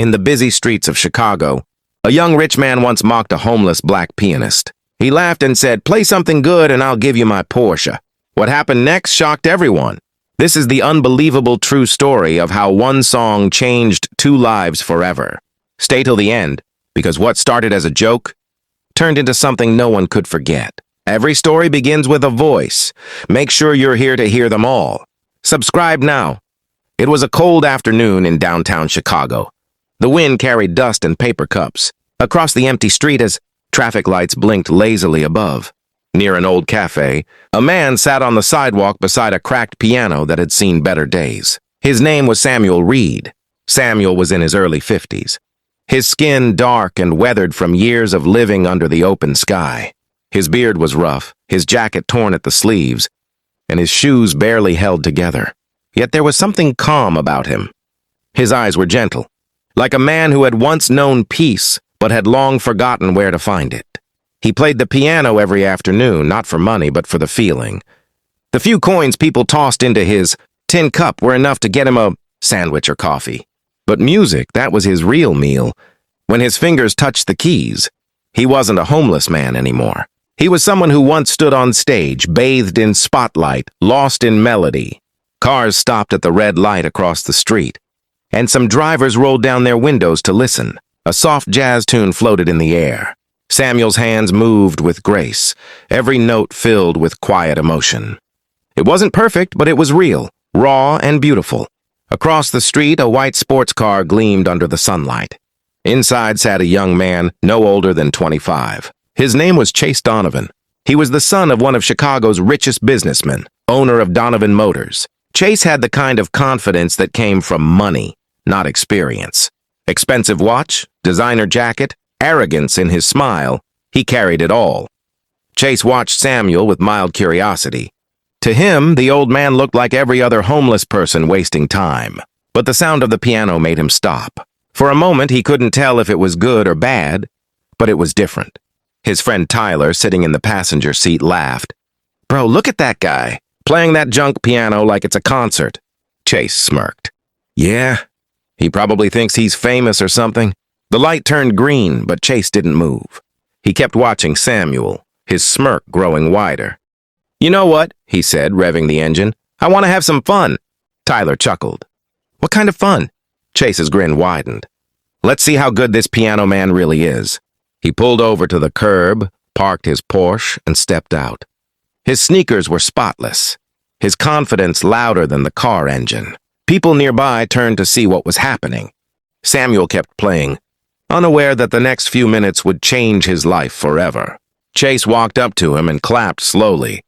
In the busy streets of Chicago, a young rich man once mocked a homeless black pianist. He laughed and said, "Play something good and I'll give you my Porsche." What happened next shocked everyone. This is the unbelievable true story of how one song changed two lives forever. Stay till the end, because what started as a joke turned into something no one could forget. Every story begins with a voice. Make sure you're here to hear them all. Subscribe now. It was a cold afternoon in downtown Chicago. The wind carried dust and paper cups across the empty street as traffic lights blinked lazily above. Near an old cafe, a man sat on the sidewalk beside a cracked piano that had seen better days. His name was Samuel Reed. Samuel was in his early 50s. His skin dark and weathered from years of living under the open sky. His beard was rough, his jacket torn at the sleeves, and his shoes barely held together. Yet there was something calm about him. His eyes were gentle, like a man who had once known peace but had long forgotten where to find it. He played the piano every afternoon, not for money, but for the feeling. The few coins people tossed into his tin cup were enough to get him a sandwich or coffee. But music, that was his real meal. When his fingers touched the keys, he wasn't a homeless man anymore. He was someone who once stood on stage, bathed in spotlight, lost in melody. Cars stopped at the red light across the street, and some drivers rolled down their windows to listen. A soft jazz tune floated in the air. Samuel's hands moved with grace, every note filled with quiet emotion. It wasn't perfect, but it was real, raw and beautiful. Across the street, a white sports car gleamed under the sunlight. Inside sat a young man, no older than 25. His name was Chase Donovan. He was the son of one of Chicago's richest businessmen, owner of Donovan Motors. Chase had the kind of confidence that came from money, not experience. Expensive watch, designer jacket, arrogance in his smile, he carried it all. Chase watched Samuel with mild curiosity. To him, the old man looked like every other homeless person wasting time. But the sound of the piano made him stop. For a moment, he couldn't tell if it was good or bad, but it was different. His friend Tyler, sitting in the passenger seat, laughed. "Bro, look at that guy, playing that junk piano like it's a concert." Chase smirked. "Yeah, he probably thinks he's famous or something." The light turned green, but Chase didn't move. He kept watching Samuel, his smirk growing wider. "You know what?" he said, revving the engine. "I want to have some fun." Tyler chuckled. "What kind of fun?" Chase's grin widened. "Let's see how good this piano man really is." He pulled over to the curb, parked his Porsche, and stepped out. His sneakers were spotless, his confidence louder than the car engine. People nearby turned to see what was happening. Samuel kept playing, unaware that the next few minutes would change his life forever. Chase walked up to him and clapped slowly.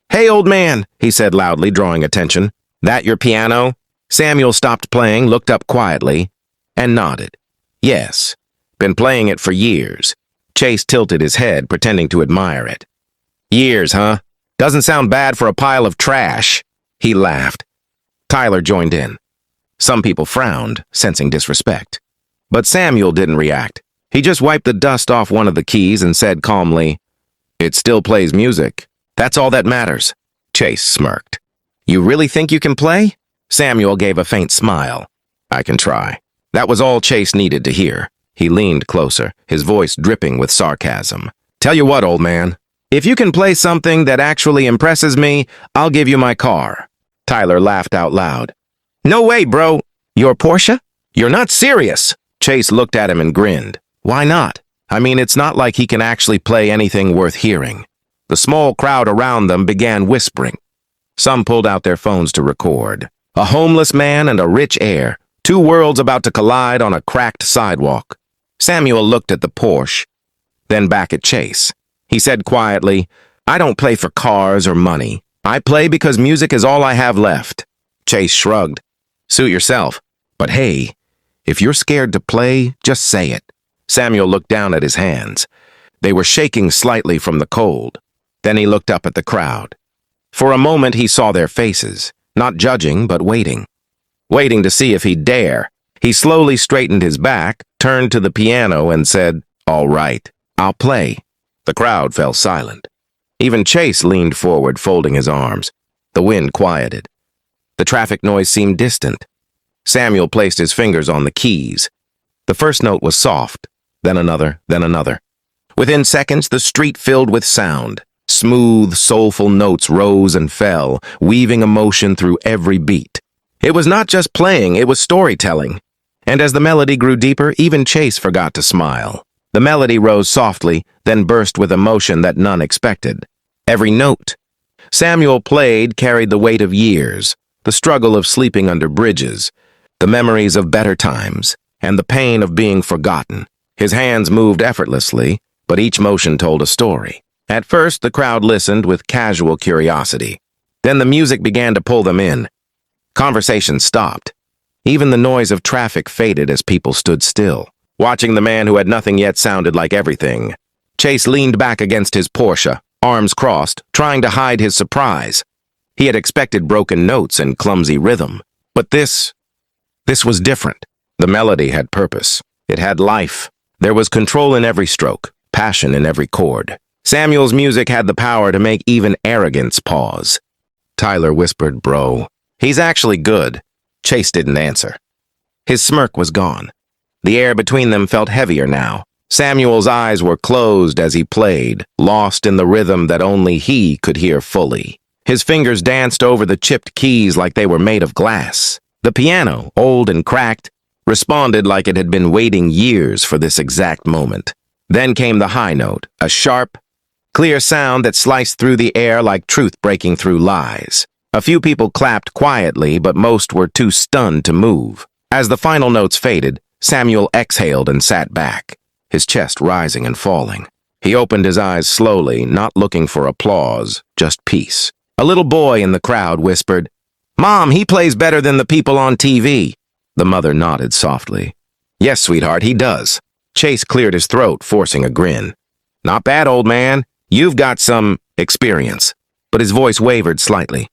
"Hey, old man," he said loudly, drawing attention. "That your piano?" Samuel stopped playing, looked up quietly, and nodded. "Yes, been playing it for years." Chase tilted his head, pretending to admire it. "Years, huh? Doesn't sound bad for a pile of trash." He laughed. Tyler joined in. Some people frowned, sensing disrespect. But Samuel didn't react. He just wiped the dust off one of the keys and said calmly, "It still plays music. That's all that matters." Chase smirked. "You really think you can play?" Samuel gave a faint smile. "I can try." That was all Chase needed to hear. He leaned closer, his voice dripping with sarcasm. "Tell you what, old man, if you can play something that actually impresses me, I'll give you my car." Tyler laughed out loud. "No way, bro. Your Porsche? You're not serious." Chase looked at him and grinned. "Why not? I mean, it's not like he can actually play anything worth hearing." The small crowd around them began whispering. Some pulled out their phones to record. A homeless man and a rich heir, two worlds about to collide on a cracked sidewalk. Samuel looked at the Porsche, then back at Chase. He said quietly, "I don't play for cars or money. I play because music is all I have left." Chase shrugged. "Suit yourself. But hey, if you're scared to play, just say it." Samuel looked down at his hands. They were shaking slightly from the cold. Then he looked up at the crowd. For a moment he saw their faces, not judging but waiting. Waiting to see if he'd dare. He slowly straightened his back, turned to the piano and said, "All right, I'll play." The crowd fell silent. Even Chase leaned forward, folding his arms. The wind quieted. The traffic noise seemed distant. Samuel placed his fingers on the keys. The first note was soft, then another, then another. Within seconds, the street filled with sound. Smooth, soulful notes rose and fell, weaving emotion through every beat. It was not just playing, it was storytelling. And as the melody grew deeper, even Chase forgot to smile. The melody rose softly, then burst with emotion that none expected. Every note Samuel played carried the weight of years, the struggle of sleeping under bridges, the memories of better times, and the pain of being forgotten. His hands moved effortlessly, but each motion told a story. At first, the crowd listened with casual curiosity. Then the music began to pull them in. Conversation stopped. Even the noise of traffic faded as people stood still. Watching the man who had nothing yet sounded like everything. Chase leaned back against his Porsche, arms crossed, trying to hide his surprise. He had expected broken notes and clumsy rhythm. But this was different. The melody had purpose. It had life. There was control in every stroke, passion in every chord. Samuel's music had the power to make even arrogance pause. Tyler whispered, "Bro, he's actually good." Chase didn't answer. His smirk was gone. The air between them felt heavier now. Samuel's eyes were closed as he played, lost in the rhythm that only he could hear fully. His fingers danced over the chipped keys like they were made of glass. The piano, old and cracked, responded like it had been waiting years for this exact moment. Then came the high note, a sharp, clear sound that sliced through the air like truth breaking through lies. A few people clapped quietly, but most were too stunned to move. As the final notes faded, Samuel exhaled and sat back, his chest rising and falling. He opened his eyes slowly, not looking for applause, just peace. A little boy in the crowd whispered, "Mom, he plays better than the people on TV." The mother nodded softly. "Yes, sweetheart, he does." Chase cleared his throat, forcing a grin. "Not bad, old man. You've got some experience." But his voice wavered slightly.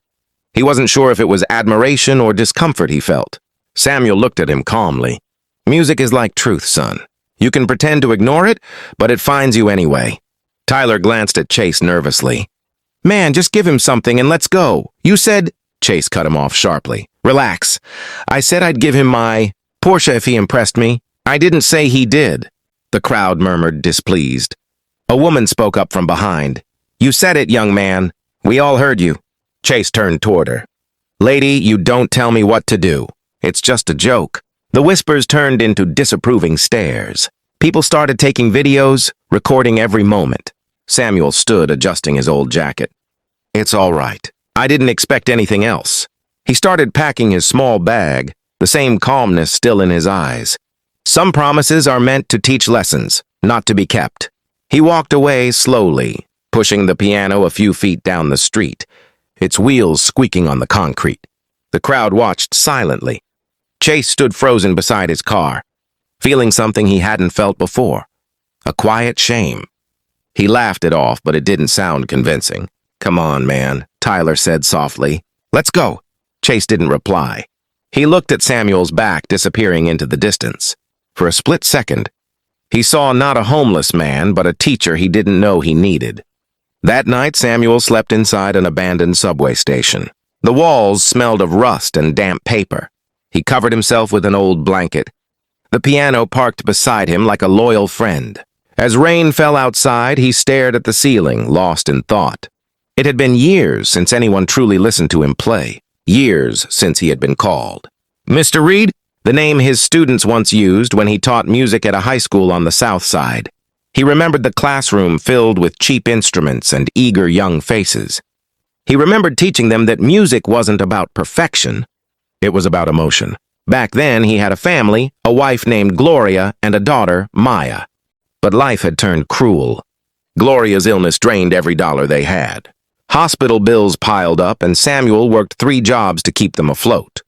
He wasn't sure if it was admiration or discomfort he felt. Samuel looked at him calmly. "Music is like truth, son. You can pretend to ignore it, but it finds you anyway." Tyler glanced at Chase nervously. "Man, just give him something and let's go. You said—" Chase cut him off sharply. "Relax. I said I'd give him my Porsche if he impressed me. I didn't say he did." The crowd murmured, displeased. A woman spoke up from behind. "You said it, young man. We all heard you." Chase turned toward her. "Lady, you don't tell me what to do. It's just a joke." The whispers turned into disapproving stares. People started taking videos, recording every moment. Samuel stood, adjusting his old jacket. "It's all right. I didn't expect anything else." He started packing his small bag, the same calmness still in his eyes. Some promises are meant to teach lessons, not to be kept. He walked away slowly, pushing the piano a few feet down the street, its wheels squeaking on the concrete. The crowd watched silently. Chase stood frozen beside his car, feeling something he hadn't felt before, a quiet shame. He laughed it off, but it didn't sound convincing. "Come on, man," Tyler said softly. "Let's go." Chase didn't reply. He looked at Samuel's back disappearing into the distance. For a split second, he saw not a homeless man, but a teacher he didn't know he needed. That night, Samuel slept inside an abandoned subway station. The walls smelled of rust and damp paper. He covered himself with an old blanket. The piano parked beside him like a loyal friend. As rain fell outside, he stared at the ceiling, lost in thought. It had been years since anyone truly listened to him play. Years since he had been called. "Mr. Reed," the name his students once used when he taught music at a high school on the South Side. He remembered the classroom filled with cheap instruments and eager young faces. He remembered teaching them that music wasn't about perfection. It was about emotion. Back then, he had a family, a wife named Gloria, and a daughter, Maya. But life had turned cruel. Gloria's illness drained every dollar they had. Hospital bills piled up, and Samuel worked 3 jobs to keep them afloat.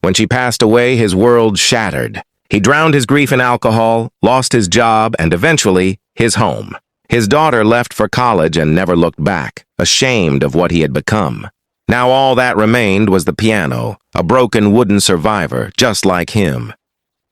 When she passed away, his world shattered. He drowned his grief in alcohol, lost his job, and eventually, his home. His daughter left for college and never looked back, ashamed of what he had become. Now all that remained was the piano, a broken wooden survivor, just like him.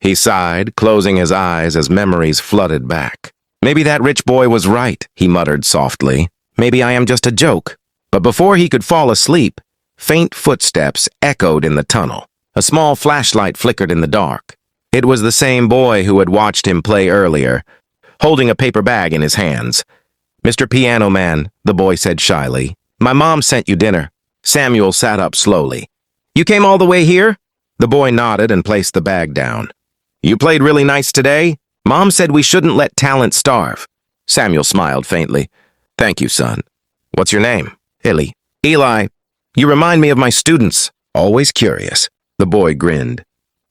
He sighed, closing his eyes as memories flooded back. "Maybe that rich boy was right," he muttered softly. "Maybe I am just a joke." But before he could fall asleep, faint footsteps echoed in the tunnel. A small flashlight flickered in the dark. It was the same boy who had watched him play earlier, holding a paper bag in his hands. "Mr. Piano Man," the boy said shyly, "my mom sent you dinner." Samuel sat up slowly. "You came all the way here?" The boy nodded and placed the bag down. "You played really nice today? Mom said we shouldn't let talent starve." Samuel smiled faintly. "Thank you, son. What's your name?" "Eli." "Eli, you remind me of my students. Always curious." The boy grinned.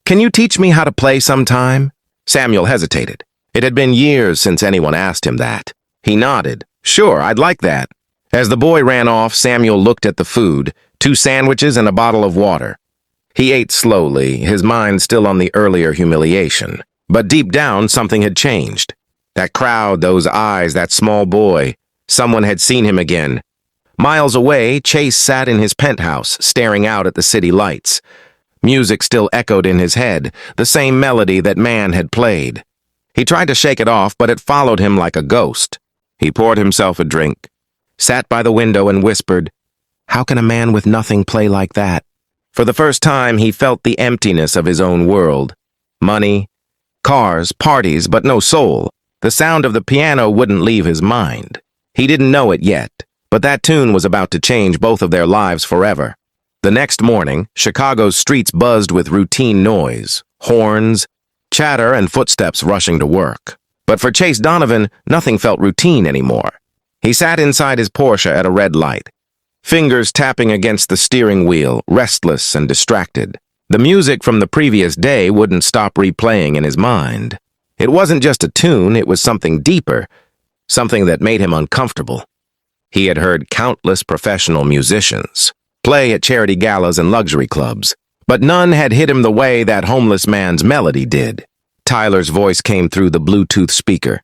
"Can you teach me how to play sometime?" Samuel hesitated. It had been years since anyone asked him that. He nodded. "Sure, I'd like that." As the boy ran off, Samuel looked at the food, 2 sandwiches and a bottle of water. He ate slowly, his mind still on the earlier humiliation. But deep down, something had changed. That crowd, those eyes, that small boy. Someone had seen him again. Miles away, Chase sat in his penthouse, staring out at the city lights. Music still echoed in his head, the same melody that man had played. He tried to shake it off, but it followed him like a ghost. He poured himself a drink, sat by the window and whispered, "How can a man with nothing play like that?" For the first time, he felt the emptiness of his own world. Money, cars, parties, but no soul. The sound of the piano wouldn't leave his mind. He didn't know it yet, but that tune was about to change both of their lives forever. The next morning, Chicago's streets buzzed with routine noise, horns, chatter, and footsteps rushing to work. But for Chase Donovan, nothing felt routine anymore. He sat inside his Porsche at a red light, fingers tapping against the steering wheel, restless and distracted. The music from the previous day wouldn't stop replaying in his mind. It wasn't just a tune, it was something deeper, something that made him uncomfortable. He had heard countless professional musicians play at charity galas and luxury clubs, but none had hit him the way that homeless man's melody did. Tyler's voice came through the Bluetooth speaker.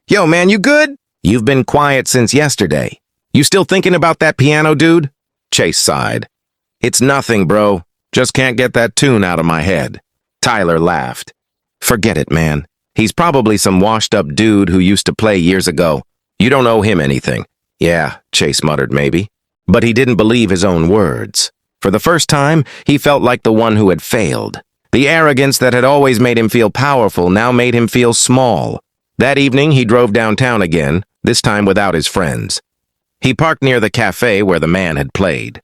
"Yo, man, you good? You've been quiet since yesterday. You still thinking about that piano, dude?" Chase sighed. "It's nothing, bro. Just can't get that tune out of my head." Tyler laughed. "Forget it, man. He's probably some washed-up dude who used to play years ago. You don't owe him anything." "Yeah," Chase muttered maybe. But he didn't believe his own words. For the first time, he felt like the one who had failed. The arrogance that had always made him feel powerful now made him feel small. That evening, he drove downtown again, this time without his friends. He parked near the cafe where the man had played.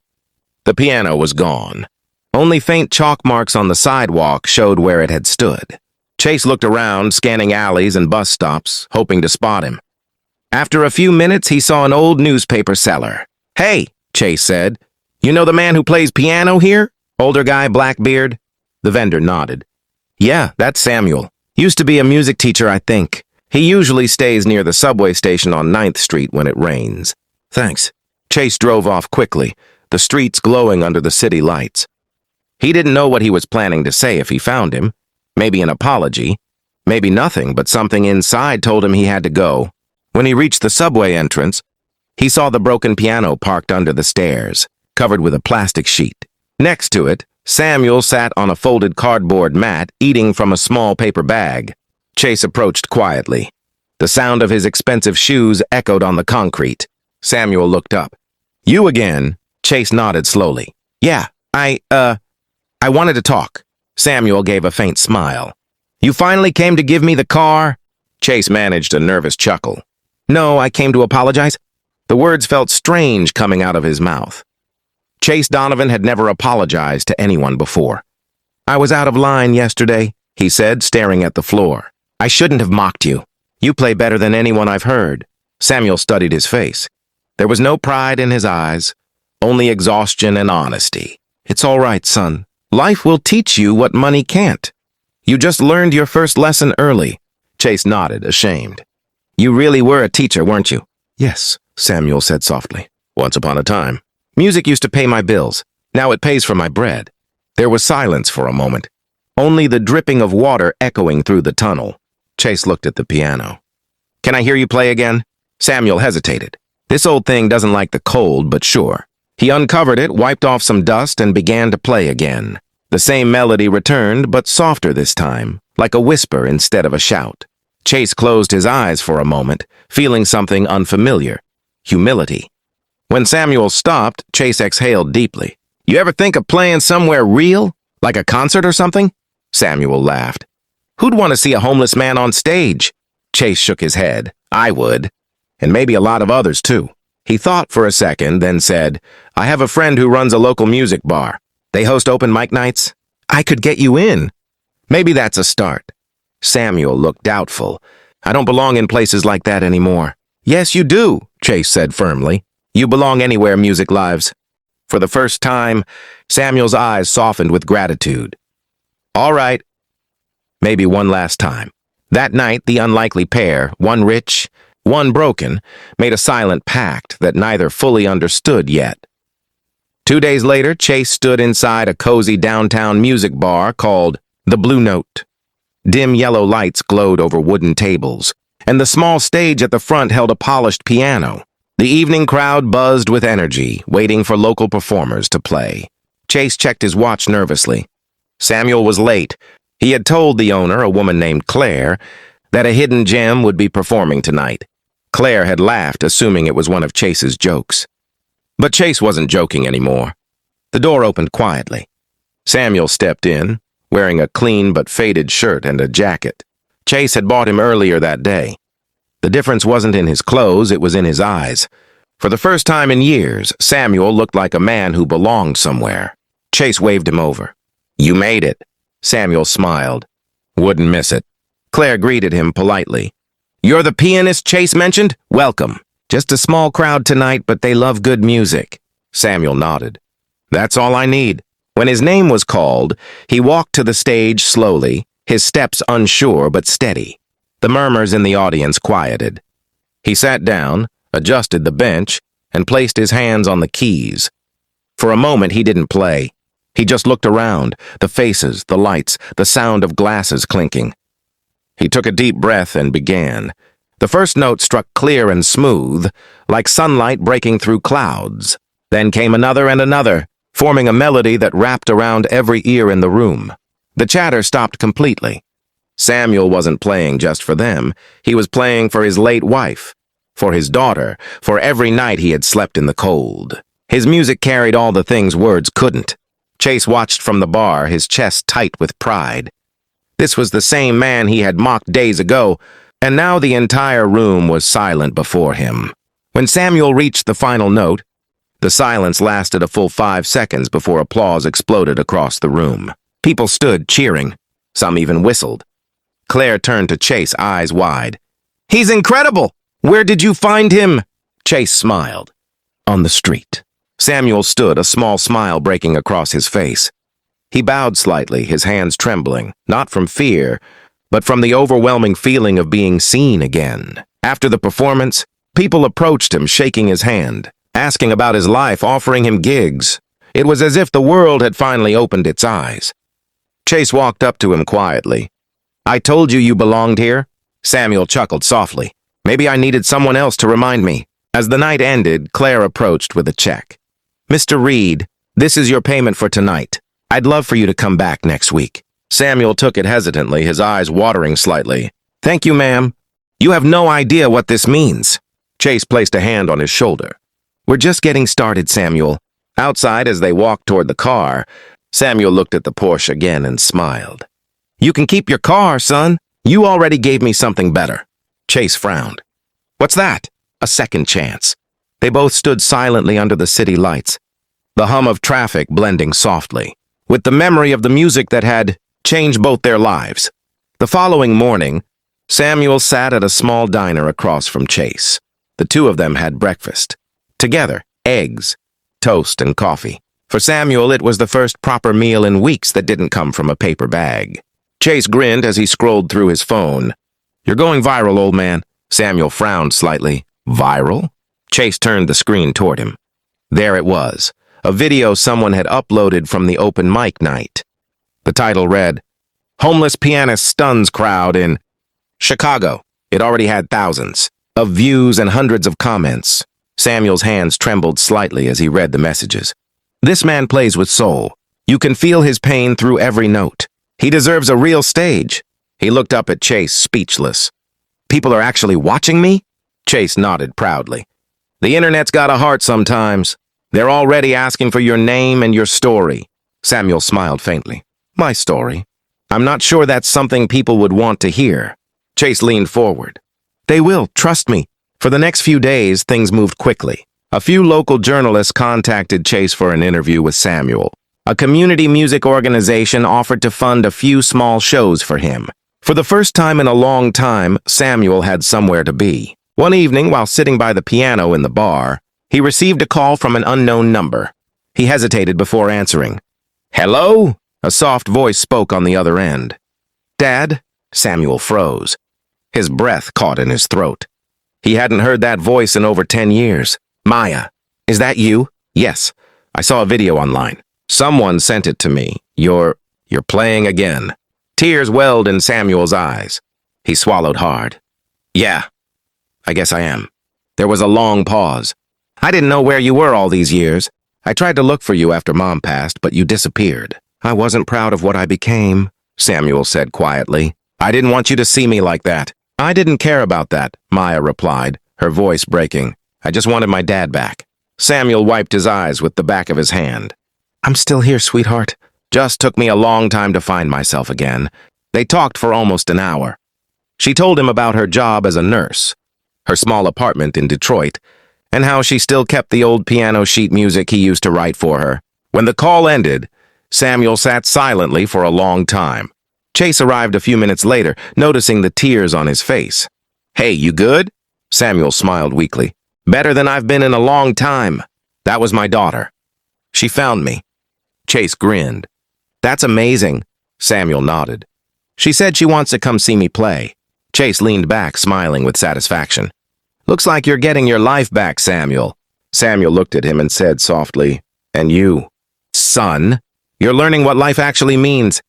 The piano was gone. Only faint chalk marks on the sidewalk showed where it had stood. Chase looked around, scanning alleys and bus stops, hoping to spot him. After a few minutes, he saw an old newspaper seller. "Hey," Chase said, "you know the man who plays piano here? Older guy, black beard?" The vendor nodded. "Yeah, that's Samuel. Used to be a music teacher, I think. He usually stays near the subway station on 9th Street when it rains." "Thanks." Chase drove off quickly, the streets glowing under the city lights. He didn't know what he was planning to say if he found him. Maybe an apology. Maybe nothing, but something inside told him he had to go. When he reached the subway entrance, he saw the broken piano parked under the stairs, covered with a plastic sheet. Next to it, Samuel sat on a folded cardboard mat, eating from a small paper bag. Chase approached quietly. The sound of his expensive shoes echoed on the concrete. Samuel looked up. "You again?" Chase nodded slowly. "Yeah, I wanted to talk." Samuel gave a faint smile. "You finally came to give me the car?" Chase managed a nervous chuckle. "No, I came to apologize." The words felt strange coming out of his mouth. Chase Donovan had never apologized to anyone before. "I was out of line yesterday," he said, staring at the floor. "I shouldn't have mocked you. You play better than anyone I've heard." Samuel studied his face. There was no pride in his eyes, only exhaustion and honesty. "It's all right, son. Life will teach you what money can't. You just learned your first lesson early." Chase nodded, ashamed. "You really were a teacher, weren't you?" "Yes," Samuel said softly. "Once upon a time. Music used to pay my bills. Now it pays for my bread." There was silence for a moment, only the dripping of water echoing through the tunnel. Chase looked at the piano. "Can I hear you play again?" Samuel hesitated. This old thing doesn't like the cold, but sure. He uncovered it, wiped off some dust, and began to play again. The same melody returned, but softer this time, like a whisper instead of a shout. Chase closed his eyes for a moment, feeling something unfamiliar. Humility. When Samuel stopped, Chase exhaled deeply. "You ever think of playing somewhere real? Like a concert or something?" Samuel laughed. Who'd want to see a homeless man on stage? Chase shook his head. I would. And maybe a lot of others, too. He thought for a second, then said, I have a friend who runs a local music bar. They host open mic nights. I could get you in. Maybe that's a start. Samuel looked doubtful. I don't belong in places like that anymore. Yes, you do, Chase said firmly. You belong anywhere music lives. For the first time, Samuel's eyes softened with gratitude. All right. Maybe one last time. That night, the unlikely pair, one rich, one broken, made a silent pact that neither fully understood yet. 2 days later, Chase stood inside a cozy downtown music bar called The Blue Note. Dim yellow lights glowed over wooden tables, and the small stage at the front held a polished piano. The evening crowd buzzed with energy, waiting for local performers to play. Chase checked his watch nervously. Samuel was late. He had told the owner, a woman named Claire, that a hidden gem would be performing tonight. Claire had laughed, assuming it was one of Chase's jokes. But Chase wasn't joking anymore. The door opened quietly. Samuel stepped in, wearing a clean but faded shirt and a jacket. Chase had bought him earlier that day. The difference wasn't in his clothes, it was in his eyes. For the first time in years, Samuel looked like a man who belonged somewhere. Chase waved him over. You made it. Samuel smiled. Wouldn't miss it. Claire greeted him politely. You're the pianist Chase mentioned? Welcome. Just a small crowd tonight, but they love good music. Samuel nodded. That's all I need. When his name was called, he walked to the stage slowly, his steps unsure but steady. The murmurs in the audience quieted. He sat down, adjusted the bench, and placed his hands on the keys. For a moment, he didn't play. He just looked around, the faces, the lights, the sound of glasses clinking. He took a deep breath and began. The first note struck clear and smooth, like sunlight breaking through clouds. Then came another and another, forming a melody that wrapped around every ear in the room. The chatter stopped completely. Samuel wasn't playing just for them. He was playing for his late wife, for his daughter, for every night he had slept in the cold. His music carried all the things words couldn't. Chase watched from the bar, his chest tight with pride. This was the same man he had mocked days ago, and now the entire room was silent before him. When Samuel reached the final note, the silence lasted a full 5 seconds before applause exploded across the room. People stood cheering. Some even whistled. Claire turned to Chase, eyes wide. He's incredible! Where did you find him? Chase smiled. On the street. Samuel stood, a small smile breaking across his face. He bowed slightly, his hands trembling, not from fear, but from the overwhelming feeling of being seen again. After the performance, people approached him, shaking his hand, asking about his life, offering him gigs. It was as if the world had finally opened its eyes. Chase walked up to him quietly. I told you belonged here? Samuel chuckled softly. Maybe I needed someone else to remind me. As the night ended, Claire approached with a check. Mr. Reed, this is your payment for tonight. I'd love for you to come back next week. Samuel took it hesitantly, his eyes watering slightly. Thank you, ma'am. You have no idea what this means. Chase placed a hand on his shoulder. We're just getting started, Samuel. Outside, as they walked toward the car, Samuel looked at the Porsche again and smiled. You can keep your car, son. You already gave me something better. Chase frowned. What's that? A second chance. They both stood silently under the city lights, the hum of traffic blending softly, with the memory of the music that had changed both their lives. The following morning, Samuel sat at a small diner across from Chase. The two of them had breakfast. Together, eggs, toast, and coffee. For Samuel, it was the first proper meal in weeks that didn't come from a paper bag. Chase grinned as he scrolled through his phone. You're going viral, old man. Samuel frowned slightly. Viral? Chase turned the screen toward him. There it was, a video someone had uploaded from the open mic night. The title read, Homeless Pianist Stuns Crowd in Chicago. It already had thousands of views and hundreds of comments. Samuel's hands trembled slightly as he read the messages. This man plays with soul. You can feel his pain through every note. He deserves a real stage. He looked up at Chase, speechless. People are actually watching me? Chase nodded proudly. The internet's got a heart sometimes. They're already asking for your name and your story. Samuel smiled faintly. My story? I'm not sure that's something people would want to hear. Chase leaned forward. They will, trust me. For the next few days, things moved quickly. A few local journalists contacted Chase for an interview with Samuel. A community music organization offered to fund a few small shows for him. For the first time in a long time, Samuel had somewhere to be. One evening, while sitting by the piano in the bar, he received a call from an unknown number. He hesitated before answering. "Hello?" A soft voice spoke on the other end. "Dad?" Samuel froze. His breath caught in his throat. He hadn't heard that voice in over 10 years. "Maya, is that you?" "Yes. I saw a video online. Someone sent it to me. You're playing again." Tears welled in Samuel's eyes. He swallowed hard. "Yeah, I guess I am." There was a long pause. "I didn't know where you were all these years. I tried to look for you after Mom passed, but you disappeared." "I wasn't proud of what I became," Samuel said quietly. "I didn't want you to see me like that." "I didn't care about that," Maya replied, her voice breaking. "I just wanted my dad back." Samuel wiped his eyes with the back of his hand. "I'm still here, sweetheart. Just took me a long time to find myself again." They talked for almost an hour. She told him about her job as a nurse, her small apartment in Detroit, and how she still kept the old piano sheet music he used to write for her. When the call ended, Samuel sat silently for a long time. Chase arrived a few minutes later, noticing the tears on his face. "Hey, you good?" Samuel smiled weakly. "Better than I've been in a long time. That was my daughter. She found me." Chase grinned. "That's amazing." Samuel nodded. "She said she wants to come see me play." Chase leaned back, smiling with satisfaction. "Looks like you're getting your life back, Samuel." Samuel looked at him and said softly, "And you, son, you're learning what life actually means."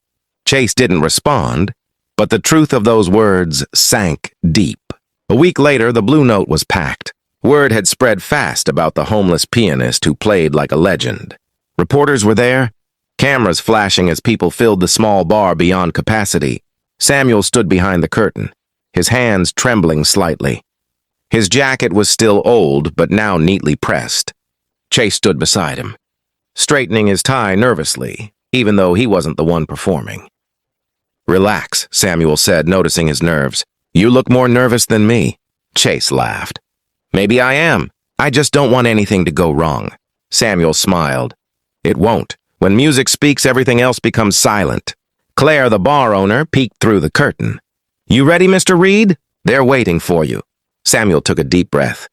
Chase didn't respond, but the truth of those words sank deep. A week later, the Blue Note was packed. Word had spread fast about the homeless pianist who played like a legend. Reporters were there, cameras flashing as people filled the small bar beyond capacity. Samuel stood behind the curtain, his hands trembling slightly. His jacket was still old, but now neatly pressed. Chase stood beside him, straightening his tie nervously, even though he wasn't the one performing. "Relax," Samuel said, noticing his nerves. "You look more nervous than me." Chase laughed. "Maybe I am. I just don't want anything to go wrong." Samuel smiled. "It won't. When music speaks, everything else becomes silent." Claire, the bar owner, peeked through the curtain. "You ready, Mr. Reed? They're waiting for you." Samuel took a deep breath.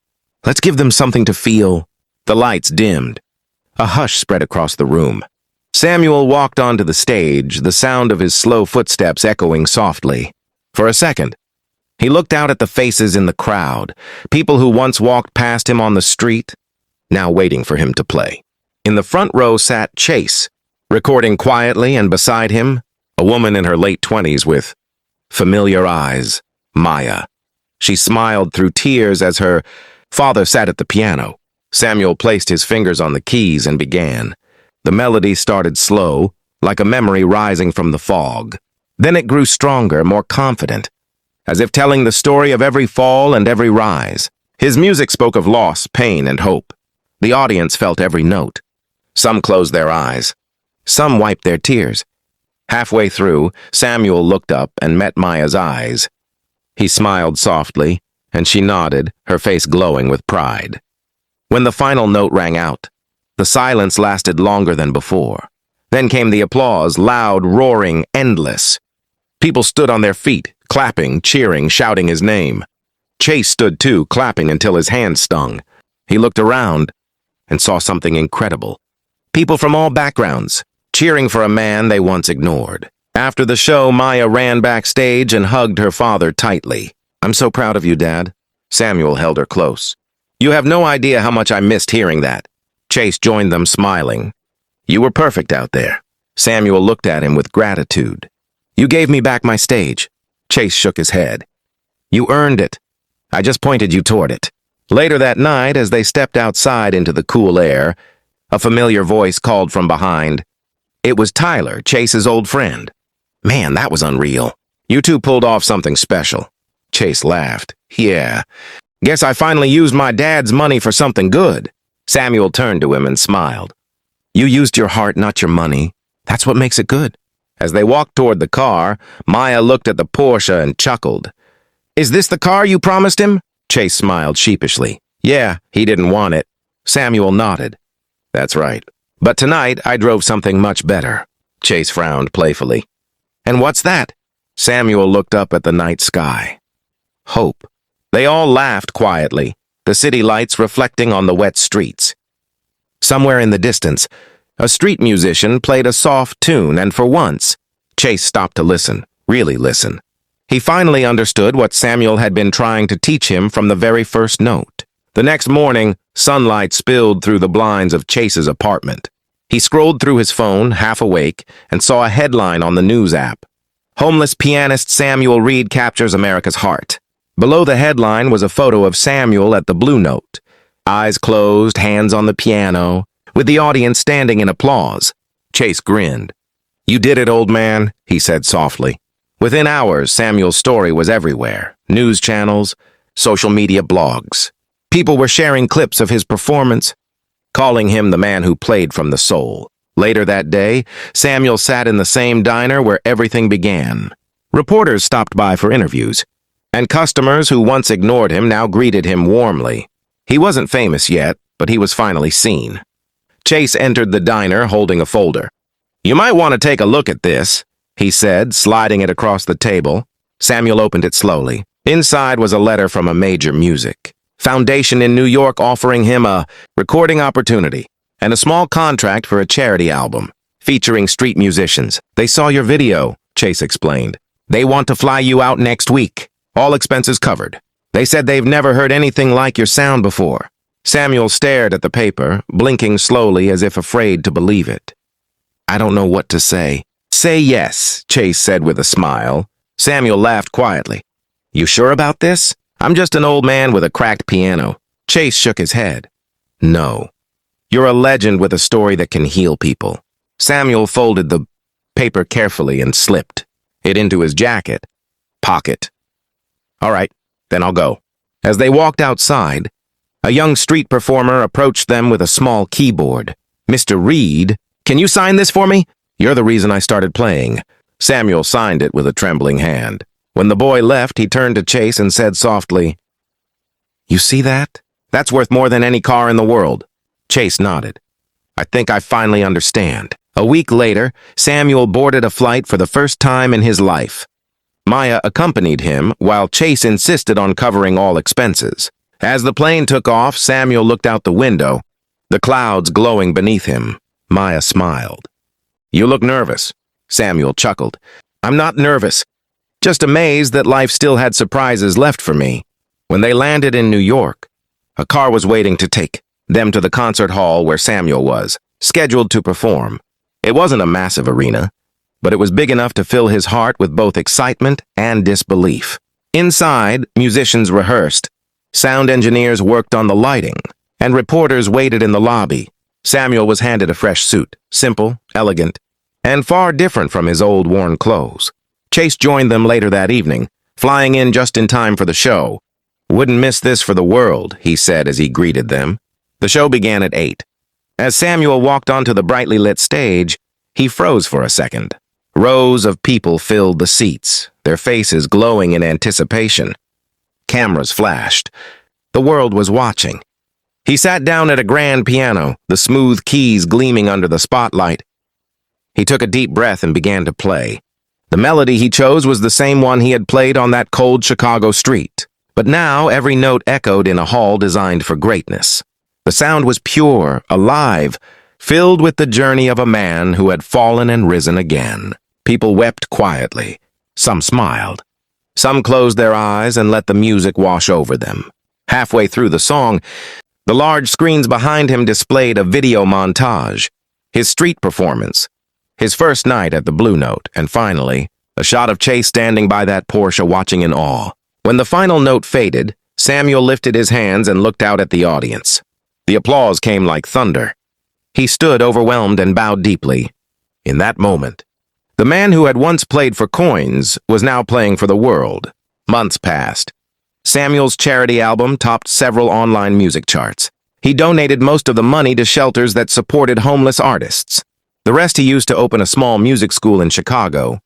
"Let's give them something to feel." The lights dimmed. A hush spread across the room. Samuel walked onto the stage, the sound of his slow footsteps echoing softly. For a second, he looked out at the faces in the crowd, people who once walked past him on the street, now waiting for him to play. In the front row sat Chase, recording quietly, and beside him, a woman in her late 20s with familiar eyes, Maya. She smiled through tears as her father sat at the piano. Samuel placed his fingers on the keys and began. The melody started slow, like a memory rising from the fog. Then it grew stronger, more confident, as if telling the story of every fall and every rise. His music spoke of loss, pain, and hope. The audience felt every note. Some closed their eyes. Some wiped their tears. Halfway through, Samuel looked up and met Maya's eyes. He smiled softly, and she nodded, her face glowing with pride. When the final note rang out, the silence lasted longer than before. Then came the applause, loud, roaring, endless. People stood on their feet, clapping, cheering, shouting his name. Chase stood too, clapping until his hands stung. He looked around and saw something incredible. People from all backgrounds, cheering for a man they once ignored. After the show, Maya ran backstage and hugged her father tightly. "I'm so proud of you, Dad." Samuel held her close. "You have no idea how much I missed hearing that." Chase joined them, smiling. "You were perfect out there." Samuel looked at him with gratitude. "You gave me back my stage." Chase shook his head. "You earned it. I just pointed you toward it." Later that night, as they stepped outside into the cool air, a familiar voice called from behind. It was Tyler, Chase's old friend. "Man, that was unreal. You two pulled off something special." Chase laughed. "Yeah. Guess I finally used my dad's money for something good." Samuel turned to him and smiled. "You used your heart, not your money. That's what makes it good." As they walked toward the car, Maya looked at the Porsche and chuckled. "Is this the car you promised him?" Chase smiled sheepishly. "Yeah, he didn't want it." Samuel nodded. "That's right. But tonight I drove something much better." Chase frowned playfully. "And what's that?" Samuel looked up at the night sky. Hope. They all laughed quietly, the city lights reflecting on the wet streets. Somewhere in the distance, a street musician played a soft tune, and for once, Chase stopped to listen, really listen. He finally understood what Samuel had been trying to teach him from the very first note. The next morning, sunlight spilled through the blinds of Chase's apartment. He scrolled through his phone, half awake, and saw a headline on the news app. "Homeless pianist Samuel Reed captures America's heart." Below the headline was a photo of Samuel at the Blue Note, eyes closed, hands on the piano, with the audience standing in applause. Chase grinned. "You did it, old man," he said softly. Within hours, Samuel's story was everywhere. News channels, social media blogs. People were sharing clips of his performance, calling him the man who played from the soul. Later that day, Samuel sat in the same diner where everything began. Reporters stopped by for interviews, and customers who once ignored him now greeted him warmly. He wasn't famous yet, but he was finally seen. Chase entered the diner holding a folder. "You might want to take a look at this," he said, sliding it across the table. Samuel opened it slowly. Inside was a letter from a major music foundation in New York offering him a recording opportunity and a small contract for a charity album featuring street musicians. "They saw your video," Chase explained. "They want to fly you out next week. All expenses covered. They said they've never heard anything like your sound before." Samuel stared at the paper, blinking slowly as if afraid to believe it. "I don't know what to say." "Say yes," Chase said with a smile. Samuel laughed quietly. "You sure about this? I'm just an old man with a cracked piano." Chase shook his head. "No. You're a legend with a story that can heal people." Samuel folded the paper carefully and slipped it into his jacket pocket. "All right, then I'll go." As they walked outside, a young street performer approached them with a small keyboard. "Mr. Reed, can you sign this for me? You're the reason I started playing." Samuel signed it with a trembling hand. When the boy left, he turned to Chase and said softly, "You see that? That's worth more than any car in the world." Chase nodded. "I think I finally understand." A week later, Samuel boarded a flight for the first time in his life. Maya accompanied him, while Chase insisted on covering all expenses. As the plane took off, Samuel looked out the window, the clouds glowing beneath him. Maya smiled. "You look nervous." Samuel chuckled. "I'm not nervous, just amazed that life still had surprises left for me." When they landed in New York, a car was waiting to take them to the concert hall where Samuel was, scheduled to perform. It wasn't a massive arena, but it was big enough to fill his heart with both excitement and disbelief. Inside, musicians rehearsed, sound engineers worked on the lighting, and reporters waited in the lobby. Samuel was handed a fresh suit, simple, elegant, and far different from his old worn clothes. Chase joined them later that evening, flying in just in time for the show. "Wouldn't miss this for the world," he said as he greeted them. The show began at 8. As Samuel walked onto the brightly lit stage, he froze for a second. Rows of people filled the seats, their faces glowing in anticipation. Cameras flashed. The world was watching. He sat down at a grand piano, the smooth keys gleaming under the spotlight. He took a deep breath and began to play. The melody he chose was the same one he had played on that cold Chicago street. But now every note echoed in a hall designed for greatness. The sound was pure, alive, filled with the journey of a man who had fallen and risen again. People wept quietly. Some smiled. Some closed their eyes and let the music wash over them. Halfway through the song, the large screens behind him displayed a video montage. His street performance, his first night at the Blue Note, and finally, a shot of Chase standing by that Porsche watching in awe. When the final note faded, Samuel lifted his hands and looked out at the audience. The applause came like thunder. He stood overwhelmed and bowed deeply. In that moment, the man who had once played for coins was now playing for the world. Months passed. Samuel's charity album topped several online music charts. He donated most of the money to shelters that supported homeless artists. The rest he used to open a small music school in Chicago,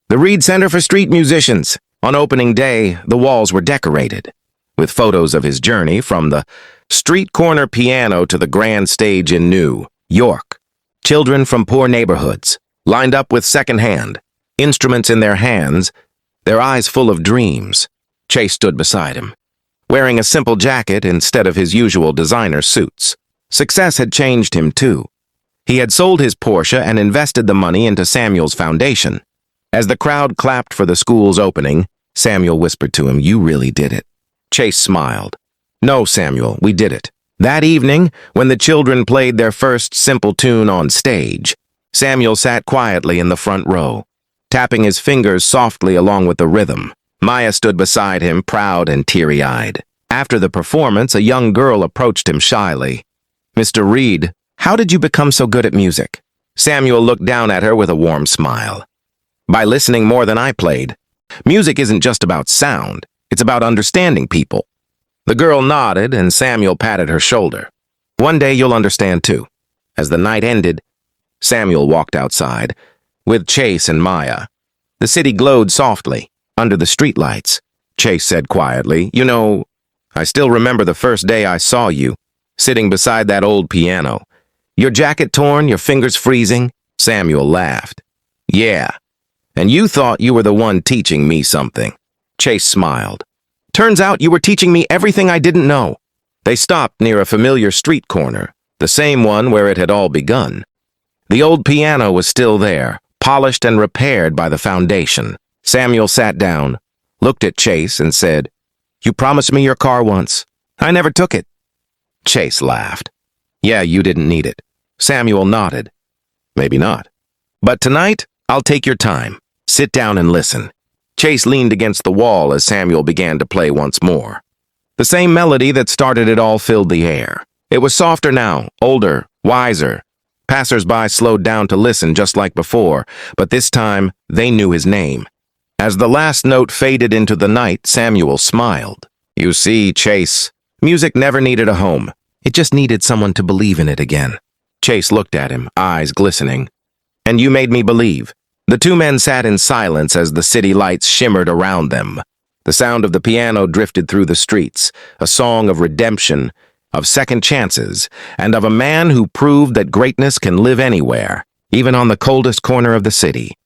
the Reed Center for Street Musicians. On opening day, the walls were decorated with photos of his journey from the street corner piano to the grand stage in New York. Children from poor neighborhoods, lined up with second-hand instruments in their hands, their eyes full of dreams. Chase stood beside him, wearing a simple jacket instead of his usual designer suits. Success had changed him, too. He had sold his Porsche and invested the money into Samuel's foundation. As the crowd clapped for the school's opening, Samuel whispered to him, "You really did it." Chase smiled. "No, Samuel, we did it." That evening, when the children played their first simple tune on stage, Samuel sat quietly in the front row, tapping his fingers softly along with the rhythm. Maya stood beside him, proud and teary-eyed. After the performance, a young girl approached him shyly. "Mr. Reed, how did you become so good at music?" Samuel looked down at her with a warm smile. "By listening more than I played. Music isn't just about sound, it's about understanding people." The girl nodded, and Samuel patted her shoulder. "One day you'll understand, too." As the night ended, Samuel walked outside, with Chase and Maya. The city glowed softly under the streetlights. Chase said quietly, "You know, I still remember the first day I saw you, sitting beside that old piano. Your jacket torn, your fingers freezing." Samuel laughed. "Yeah, and you thought you were the one teaching me something." Chase smiled. "Turns out you were teaching me everything I didn't know." They stopped near a familiar street corner, the same one where it had all begun. The old piano was still there, polished and repaired by the foundation. Samuel sat down, looked at Chase, and said, "You promised me your car once. I never took it." Chase laughed. "Yeah, you didn't need it." Samuel nodded. "Maybe not. But tonight, I'll take your time. Sit down and listen." Chase leaned against the wall as Samuel began to play once more. The same melody that started it all filled the air. It was softer now, older, wiser. Passers-by slowed down to listen just like before, but this time they knew his name. As the last note faded into the night, Samuel smiled. "You see, Chase, music never needed a home. It just needed someone to believe in it again." Chase looked at him, eyes glistening. "And you made me believe." The two men sat in silence as the city lights shimmered around them. The sound of the piano drifted through the streets, a song of redemption, of second chances, and of a man who proved that greatness can live anywhere, even on the coldest corner of the city.